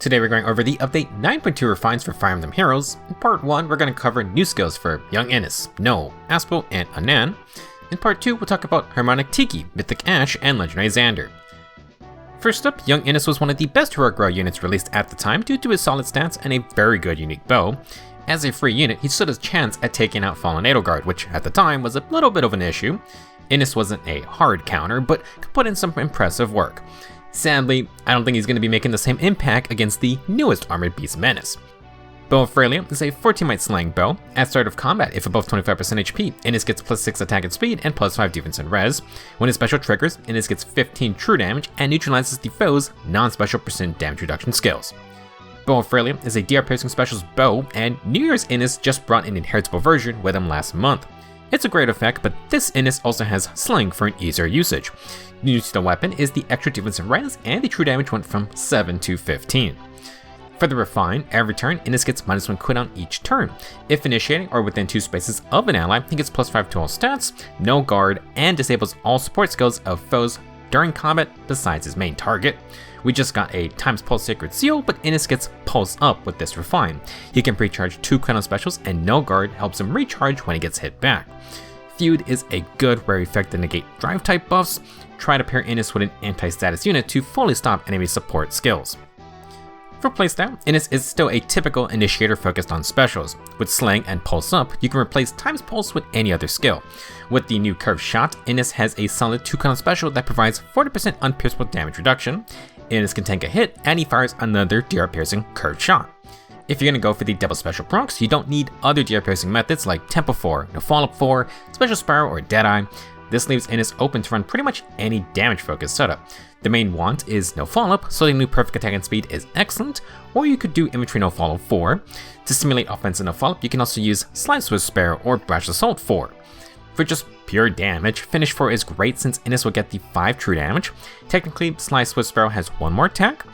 Today we're going over the update 9.2 refines for Fire Emblem Heroes. In part 1, we're going to cover new skills for Young Innes, Knoll, Asbel, and Annand. In part 2, we'll talk about Harmonic Tiki, Mythic Ash, and Legendary Xander. First up, Young Innes was one of the best Heroic Grow units released at the time due to his solid stats and a very good unique bow. As a free unit, he stood a chance at taking out Fallen Edelgard, which at the time was a little bit of an issue. Innes wasn't a hard counter, but could put in some impressive work. Sadly, I don't think he's going to be making the same impact against the newest Armored Beast Menace. Bow of Frelia is a 14-might slaying bow. At start of combat, if above 25% HP, Innes gets plus 6 attack and speed and plus 5 defense and res. When his special triggers, Innes gets 15 true damage and neutralizes the foe's non-special percent damage reduction skills. Bow of Frelia is a DR piercing specials bow, and New Year's Innes just brought an inheritable version with him last month. It's a great effect, but this Innes also has slaying for an easier usage. New to the weapon is the extra defense and res, and the true damage went from 7 to 15. For the refine, every turn, Innes gets -1 cooldown each turn. If initiating or within 2 spaces of an ally, he gets plus 5 to all stats, no guard, and disables all support skills of foes during combat besides his main target. We just got a times pulse sacred seal, but Innes gets pulse up with this refine. He can pre-charge 2 cooldown specials, and no guard helps him recharge when he gets hit back. Feud is a good rare effect to negate drive type buffs. Try to pair Innes with an anti-status unit to fully stop enemy support skills. For playstyle, Innes is still a typical initiator focused on specials. With Slang and Pulse Up, you can replace Times Pulse with any other skill. With the new Curved Shot, Innes has a solid 2-cooldown special that provides 40% unpierceable damage reduction. Innes can tank a hit, and he fires another DR piercing Curved Shot. If you're going to go for the double special procs, you don't need other DR piercing methods like Tempo 4, No Follow-Up 4, Special Spiral, or Deadeye. This leaves Innes open to run pretty much any damage-focused setup. The main want is No Follow-Up, so the new Perfect Attack and Speed is excellent, or you could do Infantry No Follow 4. To simulate offensive No Follow-Up, you can also use Slice Sparrow or Brash Assault 4. For just pure damage, Finish 4 is great since Innes will get the 5 true damage. Technically, Slice Sparrow has 1 more attack.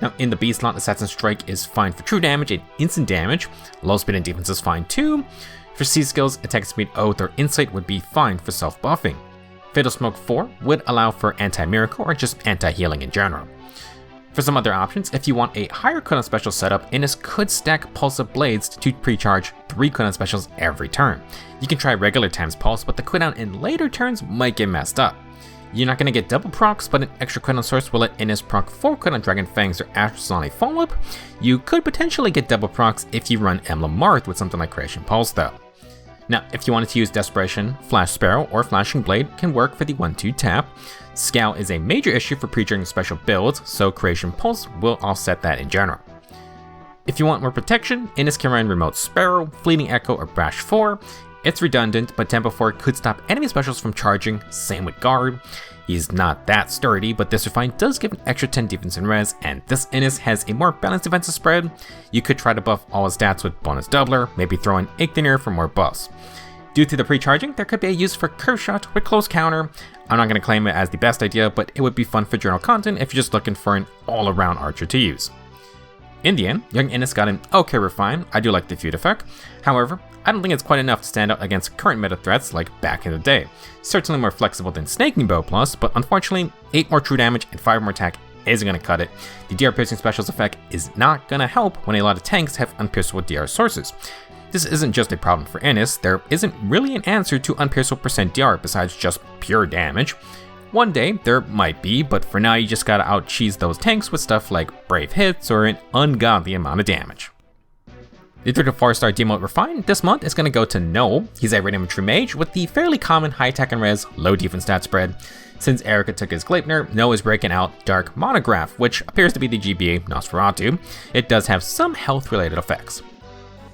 Now, in the B slot, Assassin Strike is fine for true damage and instant damage. Low speed and defense is fine too. For C skills, Attack Speed, Oath, or Insight would be fine for self-buffing. Fatal Smoke 4 would allow for anti-miracle or just anti-healing in general. For some other options, if you want a higher cooldown special setup, Innes could stack Pulse of Blades to pre-charge 3 cooldown specials every turn. You can try regular times Pulse, but the cooldown in later turns might get messed up. You're not going to get double procs, but an extra cooldown source will let Innes proc 4 cooldown Dragon Fangs or Astral follow-up. You could potentially get double procs if you run Emblem Marth with something like Creation Pulse though. Now, if you wanted to use Desperation, Flash Sparrow or Flashing Blade can work for the 1-2 tap. Scowl is a major issue for pre-triggering special builds, so Creation Pulse will offset that in general. If you want more protection, Innes can run Remote Sparrow, Fleeting Echo, or Brash 4. It's redundant, but Tempo 4 could stop enemy specials from charging, same with Guard. He's not that sturdy, but this refine does give an extra 10 defense and res, and this Innes has a more balanced defensive spread. You could try to buff all his stats with bonus doubler, maybe throw in Igniter for more buffs. Due to the pre-charging, there could be a use for Curve Shot with Close Counter. I'm not going to claim it as the best idea, but it would be fun for journal content if you're just looking for an all-around archer to use. In the end, Young Innes got an okay refine. I do like the feud effect. However, I don't think it's quite enough to stand out against current meta threats like back in the day. Certainly more flexible than Snaking Bow Plus, but unfortunately, 8 more true damage and 5 more attack isn't going to cut it. The DR piercing specials effect is not going to help when a lot of tanks have unpierceable DR sources. This isn't just a problem for Innes, there isn't really an answer to unpierceable percent DR besides just pure damage. One day, there might be, but for now you just gotta out-cheese those tanks with stuff like Brave Hits or an ungodly amount of damage. The 3 to 4-star demote refine this month is going to go to Knoll. He's a Radiant Infantry Mage with the fairly common high attack and res, low defense stat spread. Since Erica took his Gleipnir, Knoll is breaking out Dark Monograph, which appears to be the GBA Nosferatu. It does have some health-related effects.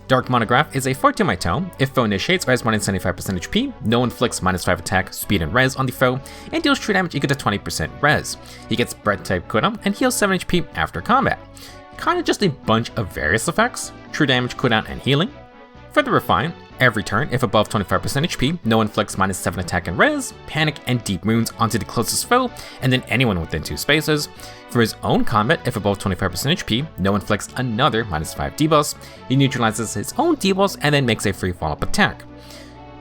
Dark Monograph is a 14-might tome. If foe initiates or has more than 75% HP, Knoll inflicts -5 attack, speed, and res on the foe, and deals true damage equal to 20% res. He gets Breath type cooldown and heals 7 HP after combat. Kinda just a bunch of various effects, true damage, cooldown, and healing. For the refine, every turn, if above 25% HP, Knoll inflicts -7 attack and res, panic, and deep wounds onto the closest foe, and then anyone within 2 spaces. For his own combat, if above 25% HP, Knoll inflicts another -5 debuffs. He neutralizes his own debuffs and then makes a free follow-up attack.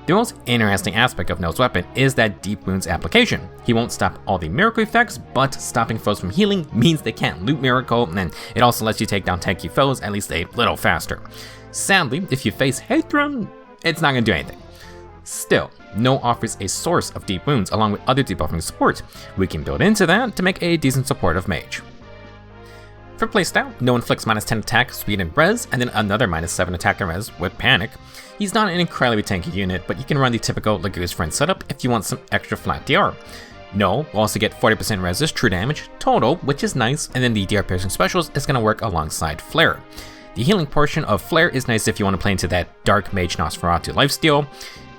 The most interesting aspect of Knoll's weapon is that deep wounds application. He won't stop all the miracle effects, but stopping foes from healing means they can't loot miracle, and it also lets you take down tanky foes at least a little faster. Sadly, if you face Hathrun, it's not going to do anything. Still, Knoll offers a source of deep wounds along with other debuffing support. We can build into that to make a decent supportive mage. For playstyle, Knoll inflicts -10 attack, speed, and res, and then another -7 attack and res with panic. He's not an incredibly tanky unit, but you can run the typical Lagoose Friend setup if you want some extra flat DR. Knoll will also get 40% resist true damage total, which is nice, and then the DR piercing specials is going to work alongside Flare. The healing portion of Flare is nice if you want to play into that Dark Mage Nosferatu lifesteal.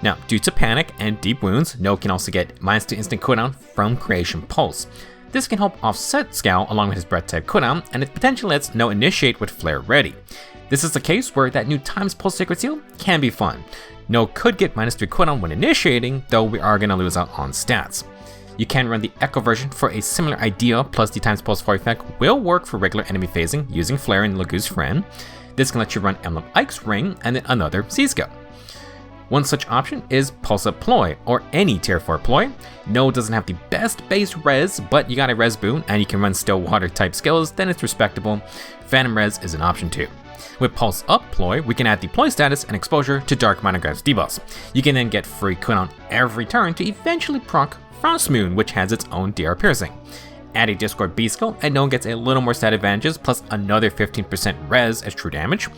Now, due to panic and deep wounds, Knoll can also get -2 instant cooldown from Creation Pulse. This can help offset Scowl along with his breath type cooldown, and it potentially lets Knoll initiate with Flare ready. This is a case where that new Times Pulse Sacred Seal can be fun. Knoll could get -3 cooldown when initiating, though we are going to lose out on stats. You can run the Echo version for a similar idea, plus the Times Pulse 4 effect will work for regular enemy phasing using Flare and Lagoose Friend. This can let you run Emblem Ike's Ring and then another C-Scout. One such option is Pulse Up Ploy, or any tier 4 ploy. Knoll doesn't have the best base res, but you got a res boon and you can run still water type skills, then it's respectable. Phantom res is an option too. With Pulse Up Ploy, we can add deploy status and exposure to Dark Monograph's debuffs. You can then get free cooldown every turn to eventually proc Frost Moon, which has its own DR piercing. Add a Discord Beast Skull and Knoll gets a little more stat advantages plus another 15% res as true damage.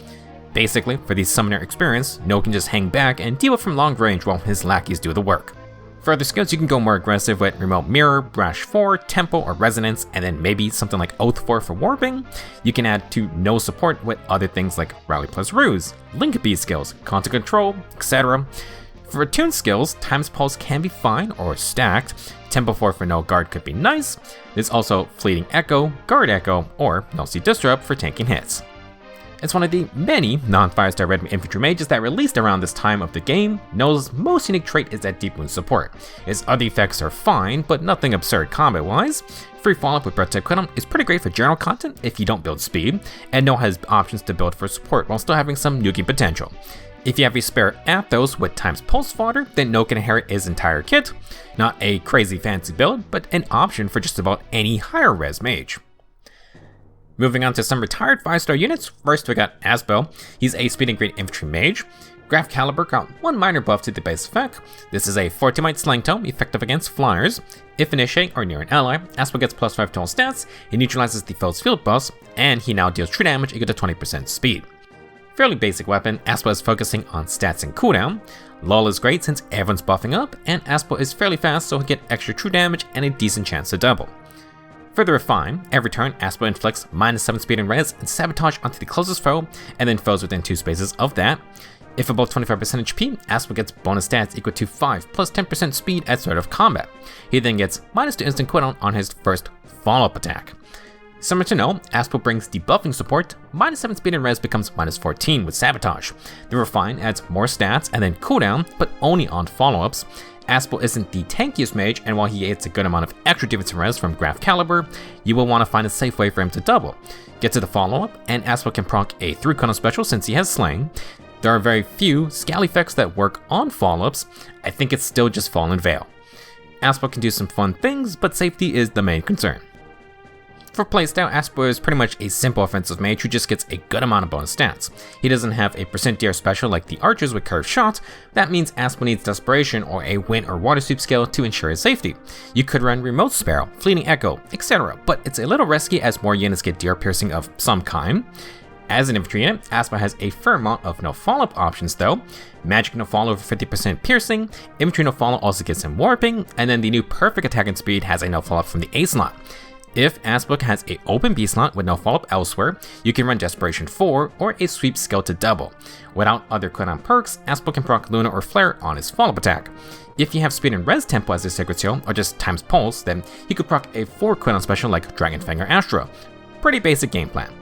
Basically, for the summoner experience, Knoll can just hang back and deal from long range while his lackeys do the work. For other skills, you can go more aggressive with Remote Mirror, Brash 4, Tempo, or Resonance, and then maybe something like Oath 4 for Warping. You can add to Knoll support with other things like Rally plus Ruse, Link B skills, Constant Control, etc. For attuned skills, Times Pulse can be fine or stacked. Tempo 4 for Knoll Guard could be nice. There's also Fleeting Echo, Guard Echo, or Null Sea Disrupt for tanking hits. It's one of the many non-5-star red infantry mages that released around this time of the game. Knoll's most unique trait is that deep wound support. His other effects are fine, but nothing absurd combat-wise. Free follow-up with breath type cooldown is pretty great for general content if you don't build speed, and Knoll has options to build for support while still having some nuking potential. If you have a spare Athos with Times Pulse fodder, then Knoll can inherit his entire kit. Not a crazy fancy build, but an option for just about any higher res mage. Moving on to some retired 5-star units, first we got Asbel. He's a speed and great infantry mage. Grafcalibur got one minor buff to the base effect. This is a 40 might slang tome, effective against flyers. If initiating or near an ally, Asbel gets +5 total stats, he neutralizes the foe's field buffs, and he now deals true damage equal to 20% speed. Fairly basic weapon, Asbel is focusing on stats and cooldown. Lull is great since everyone's buffing up, and Asbel is fairly fast so he'll get extra true damage and a decent chance to double. Further refined, every turn, Asbel inflicts -7 speed and res and sabotage onto the closest foe, and then foes within 2 spaces of that. If above 25% HP, Asbel gets bonus stats equal to 5 plus 10% speed at start of combat. He then gets -2 instant cooldown on his first follow-up attack. Similar to Knoll, Asbel brings debuffing support. -7 speed and res becomes -14 with sabotage. The refine adds more stats and then cooldown, but only on follow-ups. Asbel isn't the tankiest mage, and while he gets a good amount of extra defensive res from Grafcalibur, you will want to find a safe way for him to double. Get to the follow-up, and Asbel can proc a 3 cooldown special since he has Slaying. There are very few Scowl effects that work on follow-ups. I think it's still just Fallen Veil. Asbel can do some fun things, but safety is the main concern. For playstyle, Asbel is pretty much a simple offensive mage who just gets a good amount of bonus stats. He doesn't have a % DR special like the archers with curved shot. That means Asbel needs Desperation or a wind or water sweep skill to ensure his safety. You could run Remote Sparrow, Fleeting Echo, etc., but it's a little risky as more units get DR piercing of some kind. As an infantry unit, Asbel has a fair amount of no follow-up options though. Magic no follow over 50% piercing, infantry no follow also gets him warping, and then the new perfect attack and speed has a no follow-up from the A slot. If Asbel has a open B slot with no follow-up elsewhere, you can run Desperation 4 or a sweep skill to double. Without other cooldown perks, Asbel can proc Luna or Flare on his follow-up attack. If you have speed and res tempo as his sacred seal, or just Times Pulse, then he could proc a 4 cooldown special like Dragonfang or Astra. Pretty basic game plan.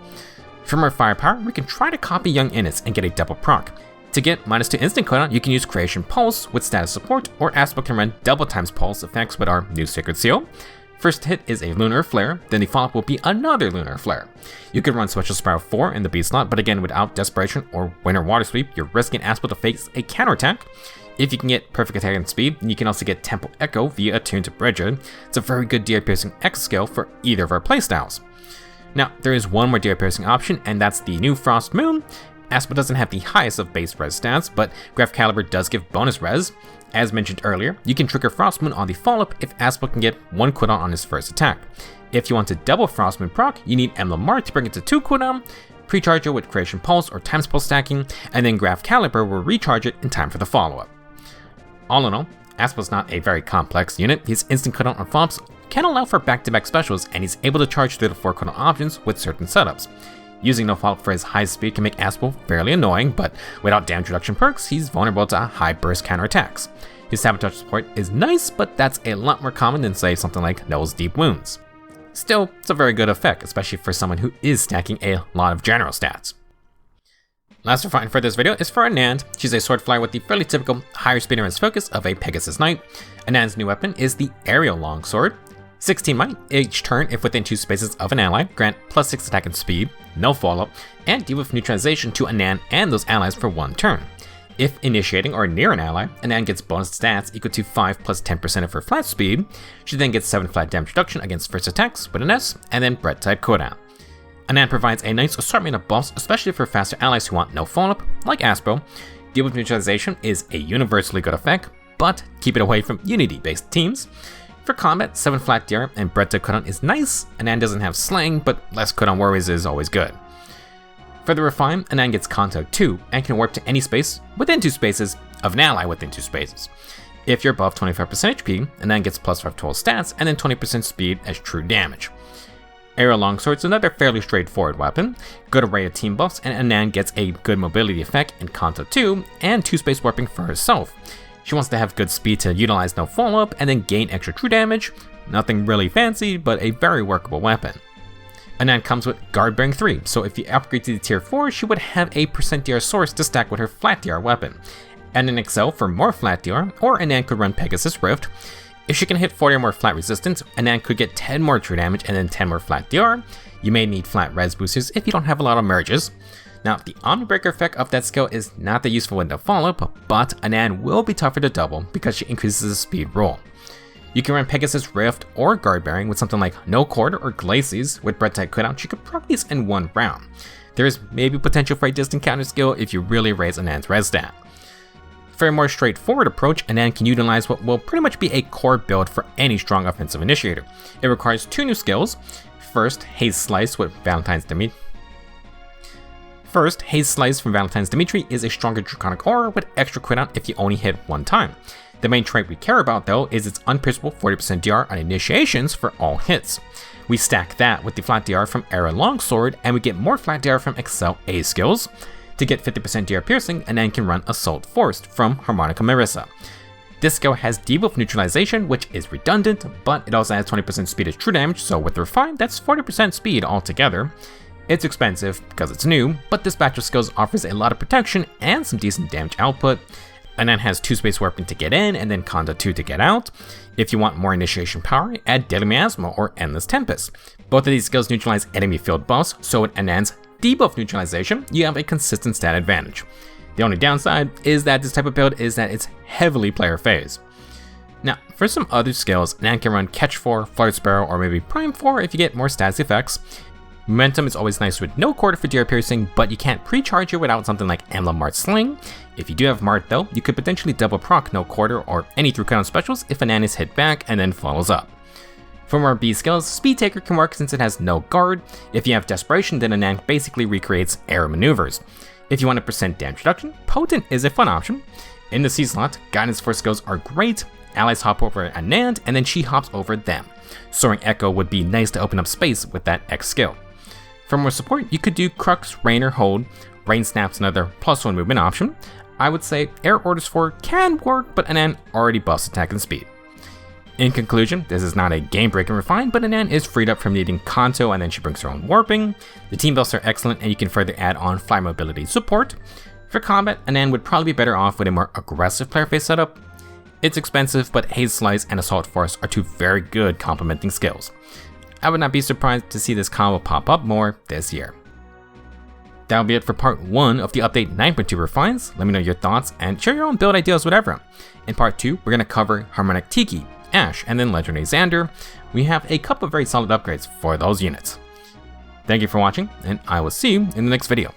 For more firepower, we can try to copy Young Innis and get a double proc. To get -2 instant cooldown, you can use Creation Pulse with status support, or Asbel can run double Times Pulse effects with our new sacred seal. First hit is a Lunar Flare, then the follow-up will be another Lunar Flare. You could run Special Spiral 4 in the B slot, but again without Desperation or Winter Water Sweep, you're risking Asbel to face a counterattack. If you can get Perfect Attack and Speed, you can also get Temple Echo via Attune to Bridget. It's a very good DR Piercing X skill for either of our playstyles. Now, there is one more DR Piercing option, and that's the new Frost Moon. Asbel doesn't have the highest of base res stats, but Grafcalibur does give bonus res. As mentioned earlier, you can trigger Frost Moon on the follow-up if Asbel can get 1 cooldown on his first attack. If you want to double Frost Moon proc, you need Emblem Mark to bring it to 2 cooldown, precharge it with Creation Pulse or Times Pulse stacking, and then Grafcalibur will recharge it in time for the follow-up. All in all, Asbel's not a very complex unit. His instant cooldown on follow-ups can allow for back-to-back specials, and he's able to charge through the 4 cooldown options with certain setups. Using no follow-up for his high speed can make Asbel fairly annoying, but without damage reduction perks, he's vulnerable to high burst counterattacks. His sabotage support is nice, but that's a lot more common than say something like Knoll's Deep Wounds. Still, it's a very good effect, especially for someone who is stacking a lot of general stats. Last refine for this video is for Annand. She's a sword flyer with the fairly typical higher speed and res focus of a Pegasus Knight. Annand's new weapon is the Aerial Longsword. 16 might each turn if within 2 spaces of an ally, grant +6 attack and speed, no follow-up, and debuff neutralization to Annand and those allies for 1 turn. If initiating or near an ally, Annand gets bonus stats equal to 5 plus 10% of her flat speed. She then gets 7 flat damage reduction against first attacks with an S, and then Bread type cooldown. Annand provides a nice assortment of buffs, especially for faster allies who want no follow-up, like Asbel. Debuff neutralization is a universally good effect, but keep it away from Unity-based teams. For combat, 7 flat DR and Bread type cooldown is nice. Annand doesn't have slang, but less cooldown warriors is always good. For the refine, Annand gets Contact 2 and can warp to any space within 2 spaces of an ally within 2 spaces. If you're above 25% HP, Annand gets +5 total stats and then 20% speed as true damage. Aerial Longsword is another fairly straightforward weapon, good array of team buffs, and Annand gets a good mobility effect in Contact 2 and 2 space warping for herself. She wants to have good speed to utilize no follow-up and then gain extra true damage. Nothing really fancy, but a very workable weapon. Annand comes with Guard Bearing 3, so if you upgrade to the tier 4, she would have a % DR source to stack with her flat DR weapon. And an Excel for more flat DR, or Annand could run Pegasus Rift. If she can hit 40 or more flat resistance, Annand could get 10 more true damage and then 10 more flat DR. You may need flat res boosters if you don't have a lot of merges. Now, the Omnibreaker effect of that skill is not that useful in the follow-up, but Annand will be tougher to double because she increases the speed roll. You can run Pegasus Rift or Guard Bearing with something like No Cord or Glacies. With Bread type cooldown, she could proc these in 1 round. There is maybe potential for a distant counter skill if you really raise Annand's res stat. For a more straightforward approach, Annand can utilize what will pretty much be a core build for any strong offensive initiator. It requires 2 new skills. First, Haze Slice with Valentine's Dimitri. Haze Slice from Valentine's Dimitri is a stronger Draconic Aura with extra cooldown if you only hit 1 time. The main trait we care about though is its unpierceable 40% DR on initiations for all hits. We stack that with the flat DR from Aerial Longsword and we get more flat DR from Excel A skills. To get 50% DR piercing, Annand can run Assault Forced from Harmonica Marissa. This skill has debuff neutralization, which is redundant, but it also has 20% speed as true damage, so with Refine, that's 40% speed altogether. It's expensive because it's new, but this batch of skills offers a lot of protection and some decent damage output. Annand has 2 space warping to get in and then Conda 2 to get out. If you want more initiation power, add Deadly Miasma or Endless Tempest. Both of these skills neutralize enemy field buffs, so with Annand's debuff neutralization, you have a consistent stat advantage. The only downside is that this type of build is that it's heavily player phase. Now, for some other skills, Annand can run Catch 4, Flutter Sparrow, or maybe Prime 4 if you get more stats effects. Momentum is always nice with no quarter for DR piercing, but you can't pre-charge it without something like Emblem Mart Sling. If you do have Mart though, you could potentially double proc no quarter or any through cooldown specials if Annand is hit back and then follows up. For more B skills, Speed Taker can work since it has no guard. If you have Desperation, then Annand basically recreates air maneuvers. If you want a % damage reduction, Potent is a fun option. In the C slot, Guidance Force skills are great. Allies hop over Annand and then she hops over them. Soaring Echo would be nice to open up space with that X skill. For more support, you could do Crux, Rain, or Hold. Rain Snap's another +1 movement option. I would say Air Orders 4 can work, but Annand already buffs attack and speed. In conclusion, this is not a game-breaking refine, but Annand is freed up from needing Kanto and then she brings her own warping. The team buffs are excellent and you can further add on fly mobility support. For combat, Annand would probably be better off with a more aggressive player face setup. It's expensive, but Haze Slice and Assault Force are two very good complementing skills. I would not be surprised to see this combo pop up more this year. That'll be it for part 1 of the update 9.2 refines. Let me know your thoughts and share your own build ideas with everyone. In part 2, we're going to cover Harmonic Tiki, Ash, and then Legendary Xander. We have a couple of very solid upgrades for those units. Thank you for watching, and I will see you in the next video.